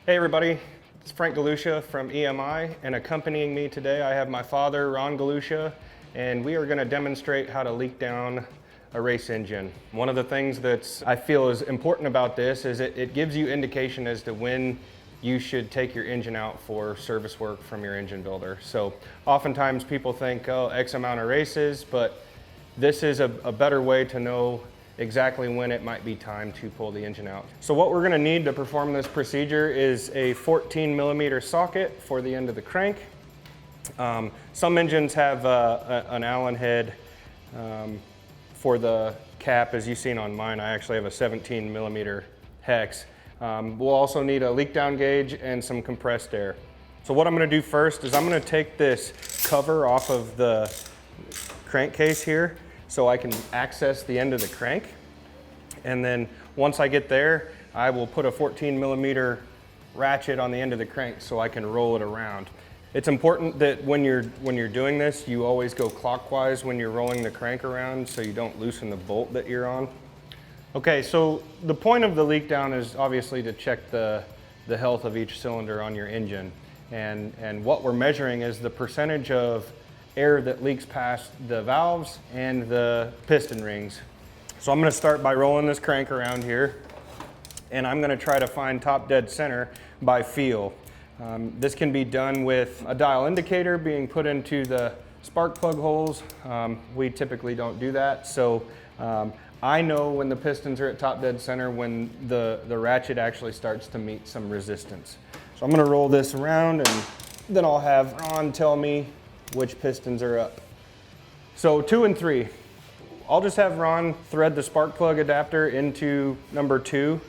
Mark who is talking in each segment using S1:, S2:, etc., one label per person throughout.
S1: Hey everybody, it's Frank Galusha from EMI, and accompanying me today I have my father, Ron Galusha, and we are going to demonstrate how to leak down a race engine. One of the things that I feel is important about this is it gives you indication as to when you should take your engine out for service work from your engine builder. So oftentimes people think, oh, X amount of races, but this is a better way to know exactly when it might be time to pull the engine out. So what we're going to need to perform this procedure is a 14mm socket for the end of the crank. Some engines have an Allen head for the cap. As you've seen on mine, I actually have a 17mm hex. We'll also need a leak down gauge and some compressed air. So what I'm going to do first is I'm going to take this cover off of the crankcase here so I can access the end of the crank. And then once I get there, I will put a 14mm ratchet on the end of the crank so I can roll it around. It's important that when you're doing this, you always go clockwise when you're rolling the crank around so you don't loosen the bolt that you're on. Okay, so the point of the leak down is obviously to check the health of each cylinder on your engine. And what we're measuring is the percentage of air that leaks past the valves and the piston rings. So I'm going to start by rolling this crank around here, and I'm going to try to find top dead center by feel. This can be done with a dial indicator being put into the spark plug holes. We typically don't do that, so I know when the pistons are at top dead center when the ratchet actually starts to meet some resistance. So I'm going to roll this around, and then I'll have Ron tell me which pistons are up. So 2 and 3. I'll just have Ron thread the spark plug adapter into number 2.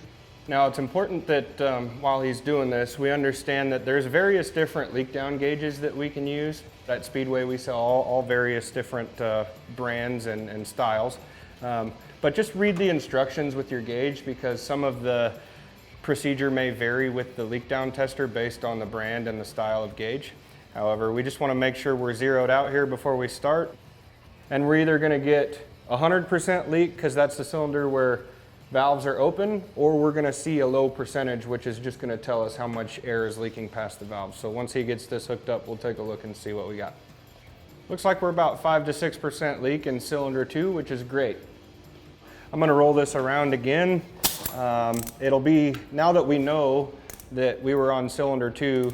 S1: Now it's important that while he's doing this, we understand that there's various different leak down gauges that we can use. At Speedway we sell all various different brands and styles. But just read the instructions with your gauge, because some of the procedure may vary with the leak down tester based on the brand and the style of gauge. However, we just want to make sure we're zeroed out here before we start. And we're either going to get 100% leak, because that's the cylinder where valves are open, or we're going to see a low percentage, which is just going to tell us how much air is leaking past the valves. So once he gets this hooked up, we'll take a look and see what we got. Looks like we're about 5 to 6% leak in cylinder 2, which is great. I'm going to roll this around again. It'll be, now that we know that we were on cylinder 2,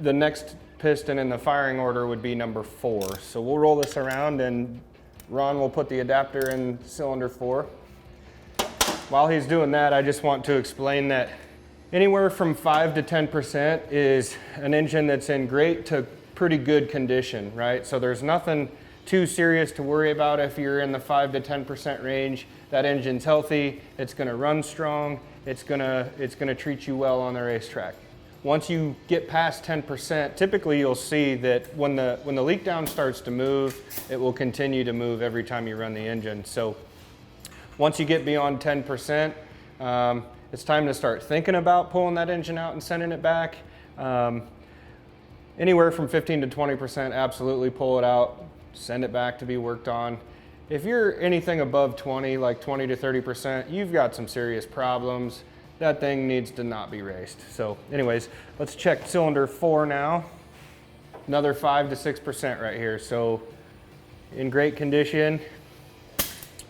S1: the next piston in the firing order would be number 4. So we'll roll this around, and Ron will put the adapter in cylinder 4. While he's doing that, I just want to explain that anywhere from 5 to 10% is an engine that's in great to pretty good condition, right? So there's nothing too serious to worry about if you're in the 5 to 10% range. That engine's healthy, it's gonna run strong, it's gonna treat you well on the racetrack. Once you get past 10%, typically you'll see that when the leak down starts to move, it will continue to move every time you run the engine. So once you get beyond 10%, it's time to start thinking about pulling that engine out and sending it back. Anywhere from 15 to 20%, absolutely pull it out, send it back to be worked on. If you're anything above 20, like 20 to 30%, you've got some serious problems. That thing needs to not be raced. So anyways, let's check cylinder 4 now. Another 5 to 6% right here. So in great condition.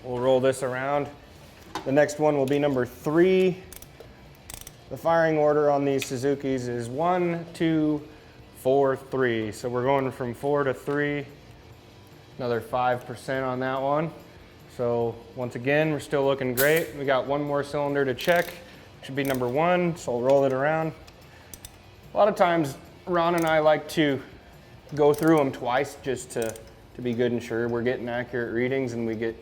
S1: We'll roll this around. The next one will be number 3. The firing order on these Suzukis is 1, 2, 4, 3. So we're going from 4 to 3. Another 5% on that one. So once again, we're still looking great. We got one more cylinder to check. Should be number 1, so I'll roll it around. A lot of times, Ron and I like to go through them twice just to be good and sure we're getting accurate readings and we get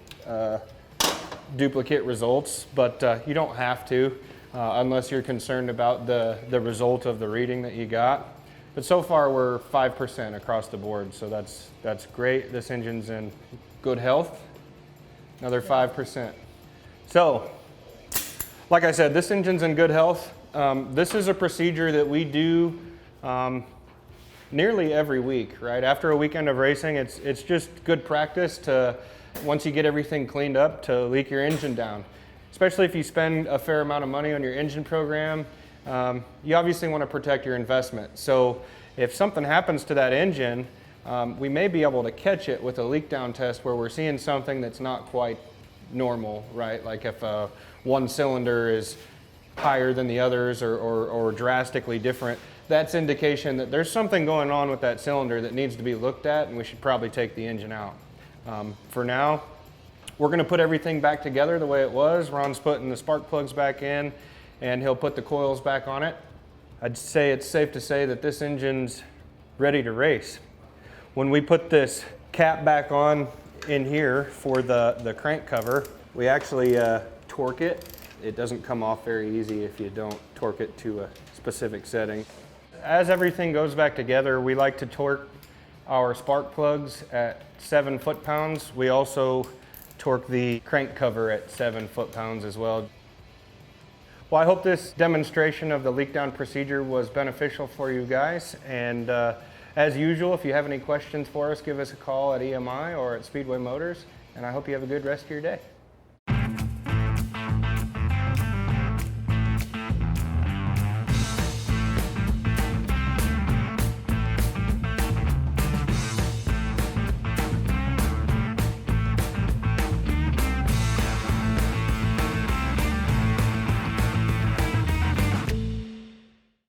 S1: duplicate results, but you don't have to unless you're concerned about the result of the reading that you got. But so far we're 5% across the board, so that's great. This engine's in good health. Another 5%. So, like I said, this engine's in good health. This is a procedure that we do nearly every week, right? After a weekend of racing, it's just good practice to, once you get everything cleaned up, to leak your engine down. Especially if you spend a fair amount of money on your engine program, you obviously want to protect your investment. So if something happens to that engine, we may be able to catch it with a leak down test where we're seeing something that's not quite normal, right? Like if one cylinder is higher than the others or drastically different, that's indication that there's something going on with that cylinder that needs to be looked at, and we should probably take the engine out. For now, we're going to put everything back together the way it was. Ron's putting the spark plugs back in, and he'll put the coils back on it. I'd say it's safe to say that this engine's ready to race. When we put this cap back on in here for the crank cover, we actually torque it. It doesn't come off very easy if you don't torque it to a specific setting. As everything goes back together, we like to torque our spark plugs at 7 foot-pounds. We also torque the crank cover at 7 foot-pounds as well. Well, I hope this demonstration of the leak down procedure was beneficial for you guys. And as usual, if you have any questions for us, give us a call at EMI or at Speedway Motors. And I hope you have a good rest of your day.